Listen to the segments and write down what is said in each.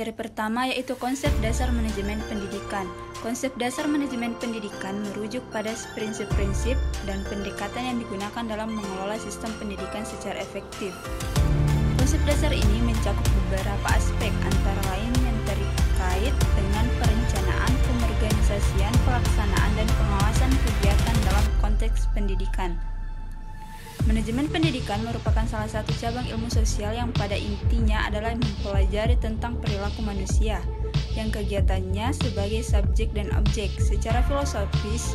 Materi pertama yaitu konsep dasar manajemen pendidikan. Konsep dasar manajemen pendidikan merujuk pada prinsip-prinsip dan pendekatan yang digunakan dalam mengelola sistem pendidikan secara efektif. Konsep dasar ini mencakup beberapa aspek, antara lain yang terkait dengan perencanaan, pengorganisasian, pelaksanaan, dan pengawasan kegiatan dalam konteks pendidikan. Manajemen pendidikan merupakan salah satu cabang ilmu sosial yang pada intinya adalah mempelajari tentang perilaku manusia, yang kegiatannya sebagai subjek dan objek. Secara filosofis,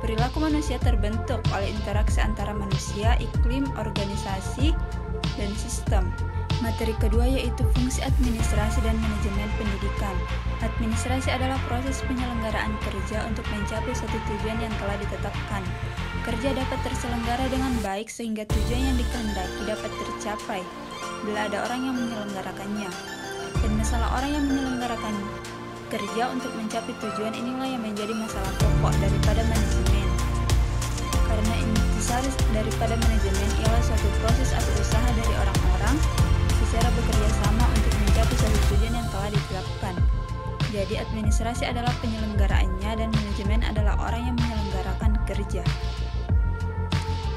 perilaku manusia terbentuk oleh interaksi antara manusia, iklim, organisasi, dan sistem. Materi kedua yaitu fungsi administrasi dan manajemen pendidikan. Administrasi adalah proses penyelenggaraan kerja untuk mencapai suatu tujuan yang telah ditetapkan. Kerja dapat terselenggara dengan baik sehingga tujuan yang dikehendaki dapat tercapai bila ada orang yang menyelenggarakannya. Dan masalah orang yang menyelenggarakan kerja untuk mencapai tujuan inilah yang menjadi masalah pokok daripada manajemen. Karena intisari daripada manajemen ialah suatu proses atau usaha dari orang-orang secara bekerja sama untuk mencapai suatu tujuan yang telah ditetapkan. Jadi administrasi adalah penyelenggaraannya dan manajemen adalah orang yang menyelenggarakan kerja.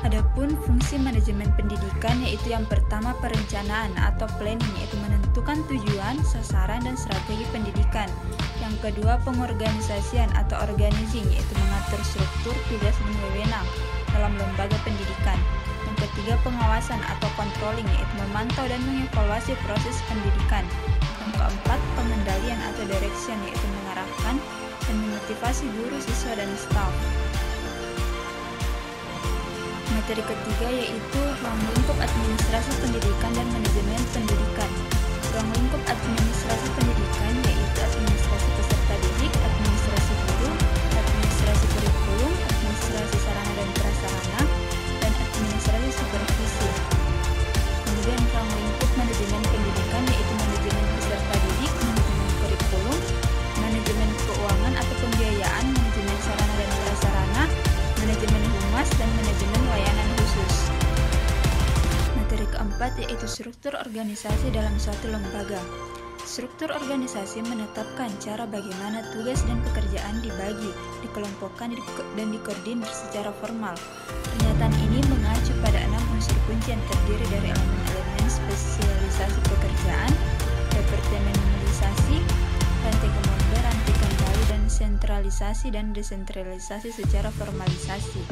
Adapun fungsi manajemen pendidikan yaitu yang pertama perencanaan atau planning, yaitu menentukan tujuan, sasaran, dan strategi pendidikan. Yang kedua pengorganisasian atau organizing, yaitu mengatur struktur, tugas, dan wewenang dalam lembaga pendidikan. Yang ketiga pengawasan atau controlling, yaitu memantau dan mengevaluasi proses pendidikan. Yang keempat pengendalian atau direction, yaitu mengarahkan dan memotivasi guru, siswa, dan staf. Materi ketiga yaitu ruang lingkup administrasi pendidikan dan manajemen pendidikan. Ruang lingkup administrasi pendidikan yaitu administrasi peserta didik, administrasi guru, administrasi kurikulum, administrasi sarana dan prasarana, dan administrasi supervisi. Kemudian ruang lingkup manajemen pendidikan yaitu manajemen peserta didik, manajemen kurikulum, manajemen keuangan atau pembiayaan, manajemen sarana dan prasarana, manajemen humas, dan manajemen layanan khusus. Materi keempat yaitu struktur organisasi dalam suatu lembaga. Struktur organisasi menetapkan cara bagaimana tugas dan pekerjaan dibagi, dikelompokkan, dan dikoordinir secara formal. Pernyataan ini mengacu pada 6 unsur kunci yang terdiri dari elemen-elemen spesialisasi pekerjaan, departementalisasi, rantai komando, rantai kendali, dan sentralisasi dan desentralisasi secara formalisasi.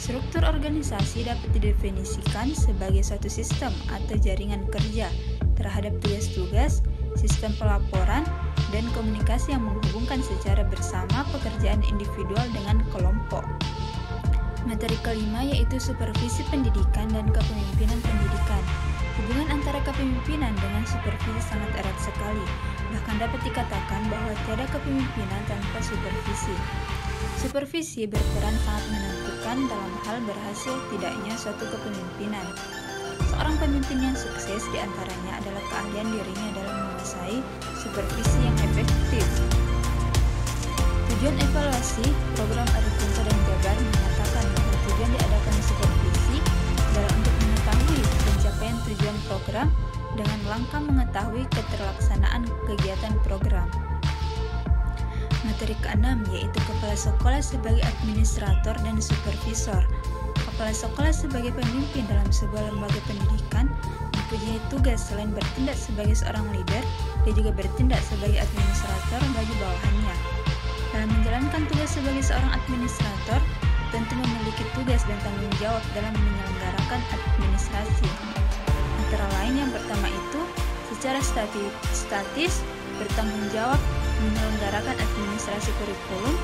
Struktur organisasi dapat didefinisikan sebagai suatu sistem atau jaringan kerja terhadap tugas-tugas, sistem pelaporan, dan komunikasi yang menghubungkan secara bersama pekerjaan individual dengan kelompok. Materi kelima yaitu supervisi pendidikan dan kepemimpinan pendidikan. Hubungan antara kepemimpinan dengan supervisi sangat erat sekali, bahkan dapat dikatakan bahwa tiada kepemimpinan tanpa supervisi. Supervisi berperan sangat menentukan dalam hal berhasil tidaknya suatu kepemimpinan. Seorang pemimpin yang sukses diantaranya adalah keahlian dirinya dalam menguasai supervisi yang efektif. Tujuan evaluasi program Arikunto dan Jabar mengatakan bahwa tujuan diadakan supervisi adalah untuk mengetahui pencapaian tujuan program dengan langkah mengetahui keterlaksanaan kegiatan program. Materi ke-6 yaitu kepala sekolah sebagai administrator dan supervisor. Kepala sekolah sebagai pemimpin dalam sebuah lembaga pendidikan mempunyai tugas selain bertindak sebagai seorang leader, dia juga bertindak sebagai administrator bagi bawahannya. Dalam menjalankan tugas sebagai seorang administrator, tentu memiliki tugas dan tanggung jawab dalam menyelenggarakan administrasi. Antara lain yang pertama itu, secara statis bertanggung jawab menyelenggarakan administrasi kurikulum,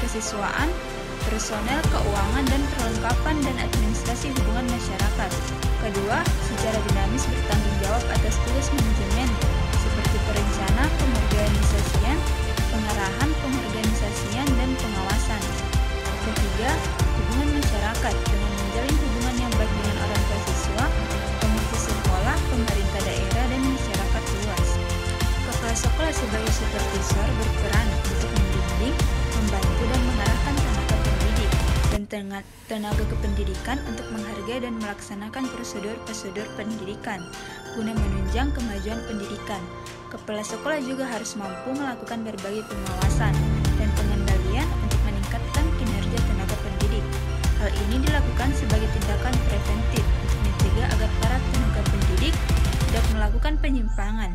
kesiswaan, personel, keuangan, dan perlengkapan dan administrasi hubungan masyarakat. Kedua, secara dinamis bertanggung jawab atas tugas manajemen seperti perencana, pengorganisasian, pengarahan, pengorganisasian, dan pengawasan. Ketiga, hubungan masyarakat dengan menjalin hubungan yang baik dengan orang tua siswa, komite sekolah, pemerintah daerah, dan masyarakat luas. Kepala sekolah sebagai supervisor berperan untuk membimbing, membantu, dan mengarahkan tenaga pendidik dan tenaga kependidikan untuk menghargai dan melaksanakan prosedur-prosedur pendidikan. guna menunjang kemajuan pendidikan. Kepala sekolah juga harus mampu melakukan berbagai pengawasan dan pengendalian untuk meningkatkan kinerja tenaga pendidik. Hal ini dilakukan sebagai tindakan preventif untuk mencegah agar para tenaga pendidik tidak melakukan penyimpangan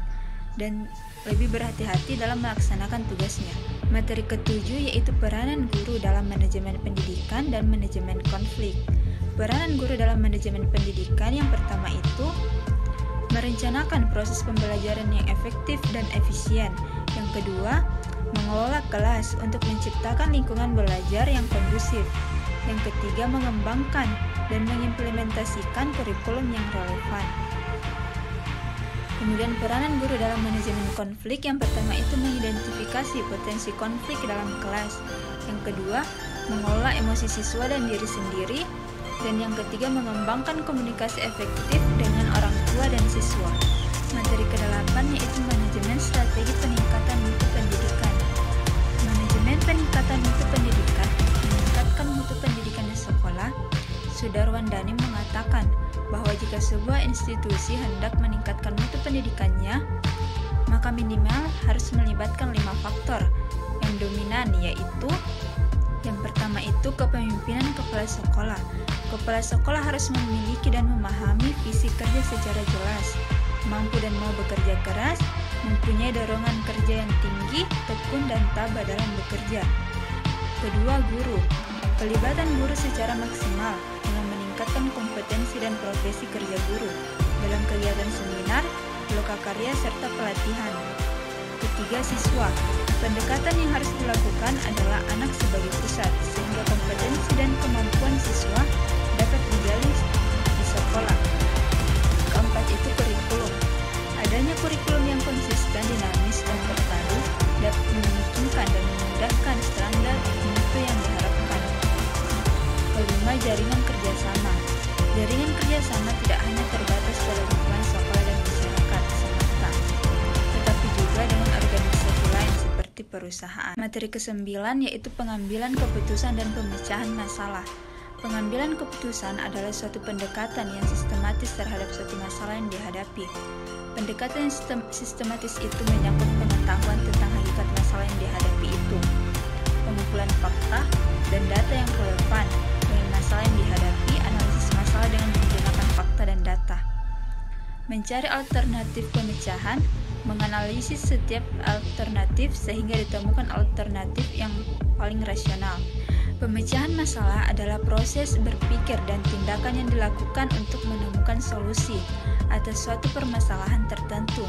dan lebih berhati-hati dalam melaksanakan tugasnya. Materi ketujuh yaitu peranan guru dalam manajemen pendidikan dan manajemen konflik. Peranan guru dalam manajemen pendidikan yang pertama itu merencanakan proses pembelajaran yang efektif dan efisien. Yang kedua, mengelola kelas untuk menciptakan lingkungan belajar yang kondusif. Yang ketiga, mengembangkan dan mengimplementasikan kurikulum yang relevan. Kemudian peranan guru dalam manajemen konflik yang pertama itu mengidentifikasi potensi konflik dalam kelas. Yang kedua, mengelola emosi siswa dan diri sendiri. Dan yang ketiga, mengembangkan komunikasi efektif dengan orang tua dan siswa. Materi ke-8 yaitu manajemen strategi peningkatan mutu pendidikan. Manajemen peningkatan mutu pendidikan meningkatkan mutu pendidikan di sekolah. Sudarwan Danim mengatakan bahwa jika sebuah institusi hendak meningkatkan mutu pendidikannya, maka minimal harus melibatkan 5 faktor yang dominan, yaitu yang pertama itu kepemimpinan kepala sekolah. Kepala sekolah harus memiliki dan memahami visi kerja secara jelas, mampu dan mau bekerja keras, mempunyai dorongan kerja yang tinggi, tekun dan tabah dalam bekerja. Kedua, guru. Pelibatan guru secara maksimal dengan meningkatkan kompetensi dan profesi kerja guru dalam kegiatan seminar, lokakarya, serta pelatihan. Ketiga, siswa. Pendekatan yang harus dilakukan adalah anak sebagai pusat, sehingga kompetensi dan kemampuan siswa dapat digali di sekolah. Keempat itu kurikulum. Adanya kurikulum yang konsisten, dinamis, dan terpadu dapat memungkinkan dan memudahkan standar mutu yang diharapkan. Kelima, jaringan kerjasama. Jaringan kerjasama tidak hanya terbatas pada lingkungan sekolah dan masyarakat semata, tetapi juga dengan organisasi lain seperti perusahaan. Materi ke-9 yaitu pengambilan keputusan dan pemecahan masalah. Pengambilan keputusan adalah suatu pendekatan yang sistematis terhadap suatu masalah yang dihadapi. Pendekatan sistematis itu menyangkut pengetahuan tentang hakikat masalah yang dihadapi itu, pengumpulan fakta dan data yang relevan dengan masalah yang dihadapi, analisis masalah dengan menggunakan fakta dan data, mencari alternatif pemecahan, menganalisis setiap alternatif sehingga ditemukan alternatif yang paling rasional. Pemecahan masalah adalah proses berpikir dan tindakan yang dilakukan untuk menemukan solusi atas suatu permasalahan tertentu.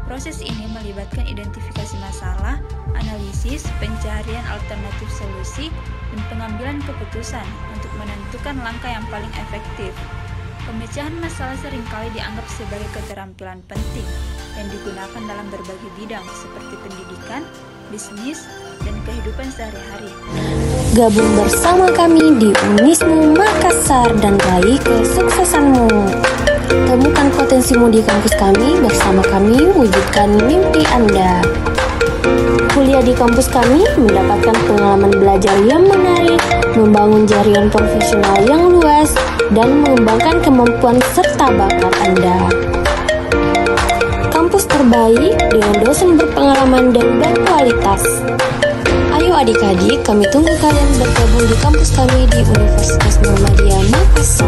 Proses ini melibatkan identifikasi masalah, analisis, pencarian alternatif solusi, dan pengambilan keputusan untuk menentukan langkah yang paling efektif. Pemecahan masalah seringkali dianggap sebagai keterampilan penting yang digunakan dalam berbagai bidang seperti pendidikan, bisnis, dan kehidupan sehari-hari. Gabung bersama kami di Unismu Makassar dan raih kesuksesanmu. Temukan potensimu di kampus kami, bersama kami wujudkan mimpi Anda. Kuliah di kampus kami mendapatkan pengalaman belajar yang menarik, membangun jaringan profesional yang luas, dan mengembangkan kemampuan serta bakat Anda. Kampus terbaik dengan dosen berpengalaman dan berkualitas. Ayo adik-adik, kami tunggu kalian bergabung di kampus kami di Universitas Muhammadiyah Makassar.